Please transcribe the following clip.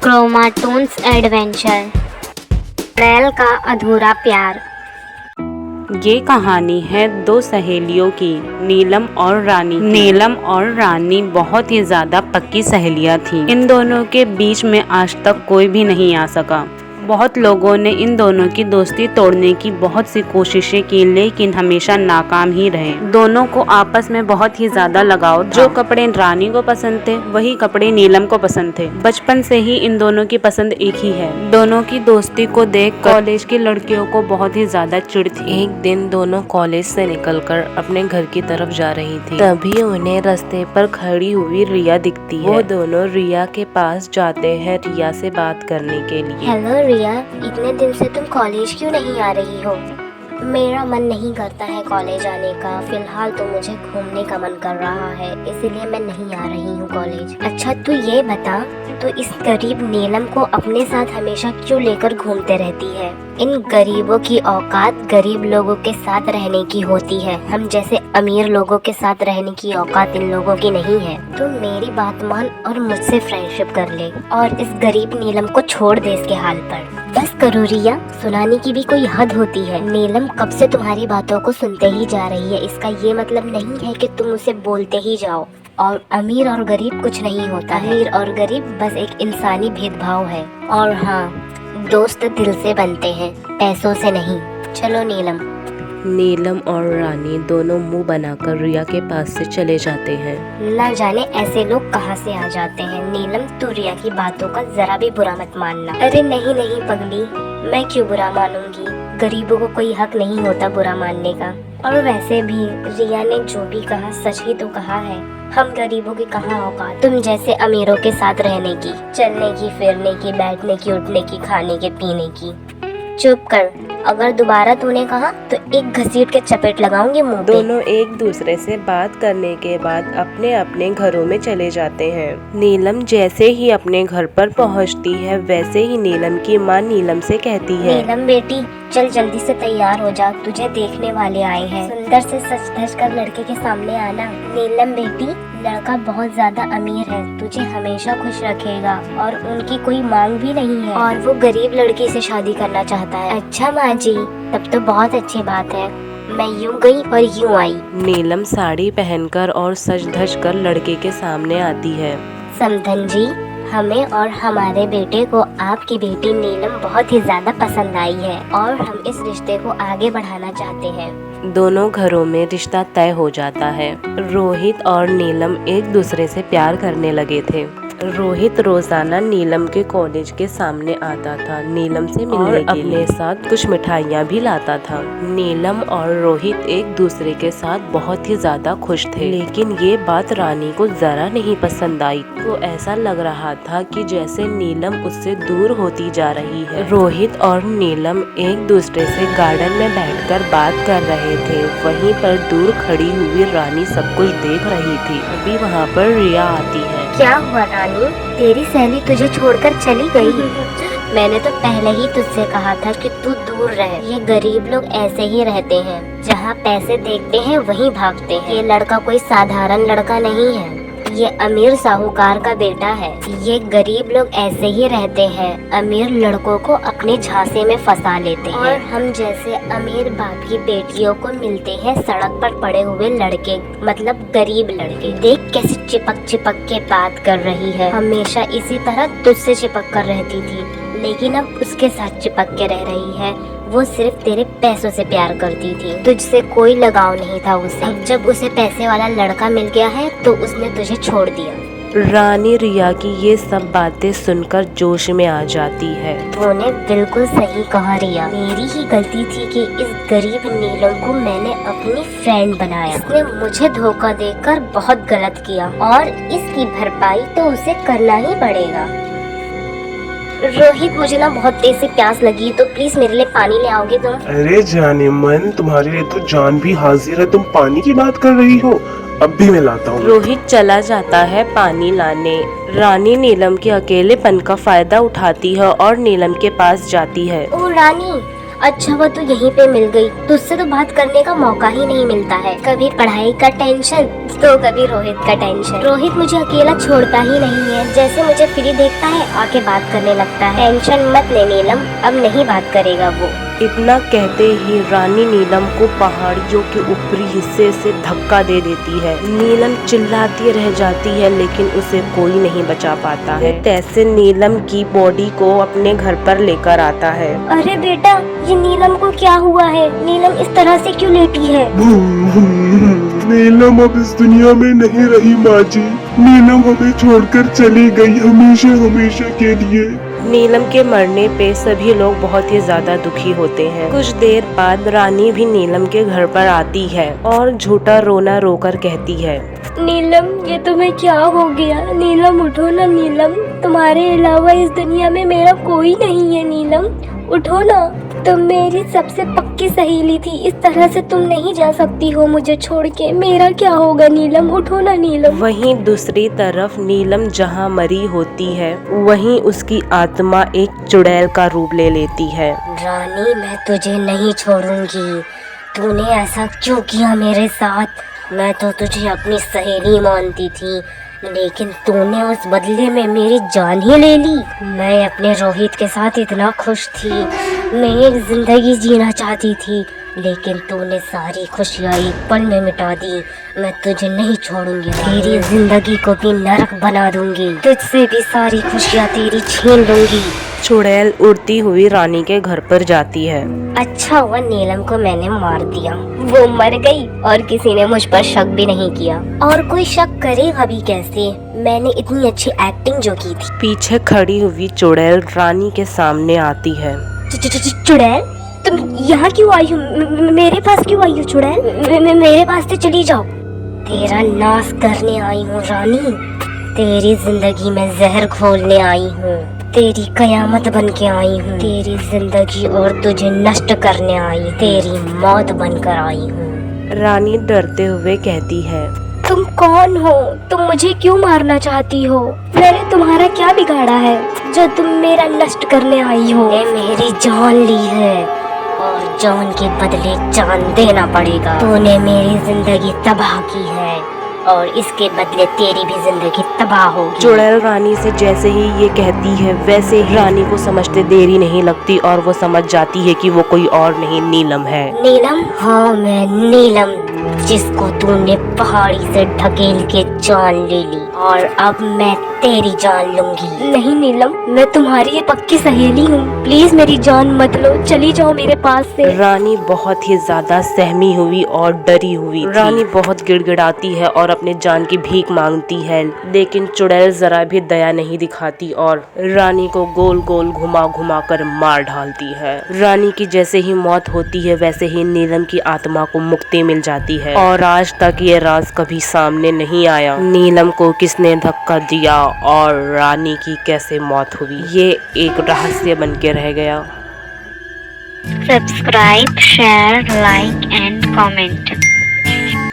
क्रोमाटोन्स adventure, अप्रैल का अधूरा प्यार। ये कहानी है दो सहेलियों की, नीलम और रानी। नीलम और रानी बहुत ही ज्यादा पक्की सहेलियां थीं। इन दोनों के बीच में आज तक कोई भी नहीं आ सका। बहुत लोगों ने इन दोनों की दोस्ती तोड़ने की बहुत सी कोशिशें की, लेकिन हमेशा नाकाम ही रहे। दोनों को आपस में बहुत ही ज्यादा लगाव था। जो कपड़े रानी को पसंद थे वही कपड़े नीलम को पसंद थे। बचपन से ही इन दोनों की पसंद एक ही है। दोनों की दोस्ती को देख कॉलेज की लड़कियों को बहुत ही ज्यादा चिढ़ थी। एक दिन दोनों कॉलेज से निकलकर अपने घर की तरफ जा रही थी। तभी उन्हें रास्ते पर खड़ी हुई रिया दिखती है। वो दोनों रिया के पास जाते हैं रिया से बात करने के लिए। हेलो रिया, इतने दिन से तुम कॉलेज क्यों नहीं आ रही हो? मेरा मन नहीं करता है कॉलेज आने का। फिलहाल तो मुझे घूमने का मन कर रहा है, इसीलिए मैं नहीं आ रही हूँ कॉलेज। अच्छा तू ये बता, तो इस गरीब नीलम को अपने साथ हमेशा क्यों लेकर घूमते रहती है? इन गरीबों की औकात गरीब लोगों के साथ रहने की होती है, हम जैसे अमीर लोगों के साथ रहने की औकात इन लोगों की नहीं है। तू मेरी बात मान और मुझसे फ्रेंडशिप कर ले और इस गरीब नीलम को छोड़ दे इसके हाल पर। बस करो रिया, सुनाने की भी कोई हद होती है। नीलम कब से तुम्हारी बातों को सुनते ही जा रही है। इसका ये मतलब नहीं है कि तुम उसे बोलते ही जाओ। और अमीर और गरीब कुछ नहीं होता है। अमीर और गरीब बस एक इंसानी भेदभाव है। और हाँ, दोस्त दिल से बनते हैं, पैसों से नहीं। चलो नीलम। नीलम और रानी दोनों मुंह बनाकर रिया के पास से चले जाते हैं। ना जाने ऐसे लोग कहाँ से आ जाते हैं। नीलम, तू रिया की बातों का जरा भी बुरा मत मानना। अरे नहीं नहीं पगली, मैं क्यों बुरा मानूंगी? गरीबों को कोई हक नहीं होता बुरा मानने का। और वैसे भी रिया ने जो भी कहा सच ही तो कहा है। हम गरीबों की कहाँ औकात तुम जैसे अमीरों के साथ रहने की, चलने की, फिरने की, बैठने की, उठने की, खाने के, पीने की। चुप कर, अगर दोबारा तूने कहा तो एक घसीट के चपेट लगाऊंगी मुंह पे। दोनों एक दूसरे से बात करने के बाद अपने अपने घरों में चले जाते हैं। नीलम जैसे ही अपने घर पर पहुंचती है, वैसे ही नीलम की माँ नीलम से कहती है, नीलम बेटी, चल जल्दी से तैयार हो जा, तुझे देखने वाले आए हैं। सुंदर से सज धज कर लड़के के सामने आना। नीलम बेटी, लड़का बहुत ज्यादा अमीर है, तुझे हमेशा खुश रखेगा और उनकी कोई मांग भी नहीं है और वो गरीब लड़की से शादी करना चाहता है। अच्छा माँ जी, तब तो बहुत अच्छी बात है। मैं यूँ गई और यूँ आई। नीलम साड़ी पहनकर और सज धज कर लड़के के सामने आती है। समधन जी, हमें और हमारे बेटे को आपकी बेटी नीलम बहुत ही ज्यादा पसंद आई है और हम इस रिश्ते को आगे बढ़ाना चाहते हैं। दोनों घरों में रिश्ता तय हो जाता है। रोहित और नीलम एक दूसरे से प्यार करने लगे थे। रोहित रोजाना नीलम के कॉलेज के सामने आता था नीलम से मिलने के लिए। अपने साथ कुछ मिठाइयाँ भी लाता था। नीलम और रोहित एक दूसरे के साथ बहुत ही ज्यादा खुश थे, लेकिन ये बात रानी को जरा नहीं पसंद आई। तो ऐसा लग रहा था कि जैसे नीलम उससे दूर होती जा रही है। रोहित और नीलम एक दूसरे से गार्डन में बैठकर बात कर रहे थे। वहीं पर दूर खड़ी हुई रानी सब कुछ देख रही थी। अभी वहाँ पर रिया आती है। क्या हुआ रानी, तेरी सहेली तुझे छोड़कर चली गई? मैंने तो पहले ही तुझसे कहा था कि तू दूर रह। ये गरीब लोग ऐसे ही रहते हैं, जहाँ पैसे देखते हैं वहीं भागते हैं। ये लड़का कोई साधारण लड़का नहीं है, ये अमीर साहूकार का बेटा है। ये गरीब लोग ऐसे ही रहते हैं, अमीर लड़कों को अपने झांसे में फंसा लेते हैं। और हम जैसे अमीर बाप की बेटियों को मिलते हैं सड़क पर पड़े हुए लड़के, मतलब गरीब लड़के। देख कैसे चिपक चिपक के बात कर रही है। हमेशा इसी तरह तुझसे चिपक कर रहती थी, लेकिन अब उसके साथ चिपक के रह रही है। वो सिर्फ तेरे पैसों से प्यार करती थी, तुझसे कोई लगाव नहीं था उसे। अब जब उसे पैसे वाला लड़का मिल गया है तो उसने तुझे छोड़ दिया। रानी रिया की ये सब बातें सुनकर जोश में आ जाती है। तूने बिल्कुल सही कहा रिया, मेरी ही गलती थी कि इस गरीब नीलम को मैंने अपनी फ्रेंड बनाया। इसने मुझे धोखा देकर बहुत गलत किया और इसकी भरपाई तो उसे करना ही पड़ेगा। रोहित, मुझे ना बहुत तेज से प्यास लगी, तो प्लीज मेरे लिए पानी ले आओगे तुम? अरे जाने मन, तुम्हारे लिए तो जान भी हाजिर है। तुम पानी की बात कर रही हो? अब भी मैं लाता हूँ। रोहित चला जाता है पानी लाने। रानी नीलम के अकेलेपन का फायदा उठाती है और नीलम के पास जाती है। ओ रानी, अच्छा वो तो यहीं पे मिल गई। तुझसे तो बात करने का मौका ही नहीं मिलता है। कभी पढ़ाई का टेंशन तो कभी रोहित का टेंशन। रोहित मुझे अकेला छोड़ता ही नहीं है। जैसे मुझे फ्री देखता है आके बात करने लगता है। टेंशन मत ले नीलम, अब नहीं बात करेगा वो। इतना कहते ही रानी नीलम को पहाड़ियों के ऊपरी हिस्से से धक्का दे देती है। नीलम चिल्लाती रह जाती है लेकिन उसे कोई नहीं बचा पाता है। तैसे नीलम की बॉडी को अपने घर पर लेकर आता है। अरे बेटा, ये नीलम को क्या हुआ है? नीलम इस तरह से क्यों लेटी है? नीलम अब इस दुनिया में नहीं रही माँ जी। नीलम हमें छोड़कर चली गई हमेशा हमेशा के लिए। नीलम के मरने पे सभी लोग बहुत ही ज्यादा दुखी होते हैं। कुछ देर बाद रानी भी नीलम के घर पर आती है और झूठा रोना रोकर कहती है, नीलम ये तुम्हें क्या हो गया? नीलम उठो ना नीलम, तुम्हारे अलावा इस दुनिया में मेरा कोई नहीं है। नीलम उठो ना, तुम मेरी सबसे पक्की सहेली थी। इस तरह से तुम नहीं जा सकती हो मुझे छोड़ के। मेरा क्या होगा? नीलम उठो ना नीलम। वहीं दूसरी तरफ नीलम जहां मरी होती है वहीं उसकी आत्मा एक चुड़ैल का रूप ले लेती है। रानी मैं तुझे नहीं छोड़ूंगी। तूने ऐसा क्यों किया मेरे साथ? मैं तो तुझे अपनी सहेली मानती थी, लेकिन तूने उस बदले में मेरी जान ही ले ली। मैं अपने रोहित के साथ इतना खुश थी, मैं एक जिंदगी जीना चाहती थी, लेकिन तूने सारी खुशियाँ एक पल में मिटा दी। मैं तुझे नहीं छोड़ूंगी, तेरी जिंदगी को भी नरक बना दूंगी। तुझसे भी सारी खुशियाँ तेरी छीन लूंगी। चुड़ैल उड़ती हुई रानी के घर पर जाती है। अच्छा हुआ नीलम को मैंने मार दिया, वो मर गई और किसी ने मुझ पर शक भी नहीं किया। और कोई शक करेगा भी कैसे? मैंने इतनी अच्छी एक्टिंग जो की थी। पीछे खड़ी हुई चुड़ैल रानी के सामने आती है। चुड़ैल, तुम यहाँ क्यों आई हो? मेरे पास क्यों आई हो चुड़ैल? मेरे पास से चली जाओ। तेरा नाश करने आई हूँ रानी, तेरी जिंदगी में जहर घोलने आई हूँ, तेरी कयामत बन के आई हूँ, तेरी जिंदगी और तुझे नष्ट करने आई, तेरी मौत बनकर आई हूँ। रानी डरते हुए कहती है, तुम कौन हो? तुम मुझे क्यों मारना चाहती हो? मैंने तुम्हारा क्या बिगाड़ा है जो तुम मेरा नष्ट करने आई हो? ने मेरी जान ली है और जान के बदले जान देना पड़ेगा। तूने मेरी जिंदगी तबाह की है और इसके बदले तेरी भी जिंदगी तबाह होगी। चुड़ैल रानी से जैसे ही ये कहती है वैसे ही रानी को समझते देरी नहीं लगती और वो समझ जाती है कि वो कोई और नहीं नीलम है। नीलम? हाँ मैं नीलम, जिसको तूने पहाड़ी से ढकेल के जान ले ली, और अब मैं तेरी जान लूंगी। नहीं नीलम, मैं तुम्हारी पक्की सहेली हूँ, प्लीज मेरी जान मत लो, चली जाओ मेरे पास से। रानी बहुत ही ज्यादा सहमी हुई और डरी हुई। रानी बहुत गिड़गिड़ाती है और अपने जान की भीख मांगती है, लेकिन चुड़ैल जरा भी दया नहीं दिखाती और रानी को गोल गोल घुमा घुमा कर मार डालती है। रानी की जैसे ही मौत होती है वैसे ही नीलम की आत्मा को मुक्ति मिल जाती है और आज तक ये राज कभी सामने नहीं आया, नीलम को किसने धक्का दिया और रानी की कैसे मौत हुई, ये एक रहस्य बन के रह गया। Subscribe, share, like and comment.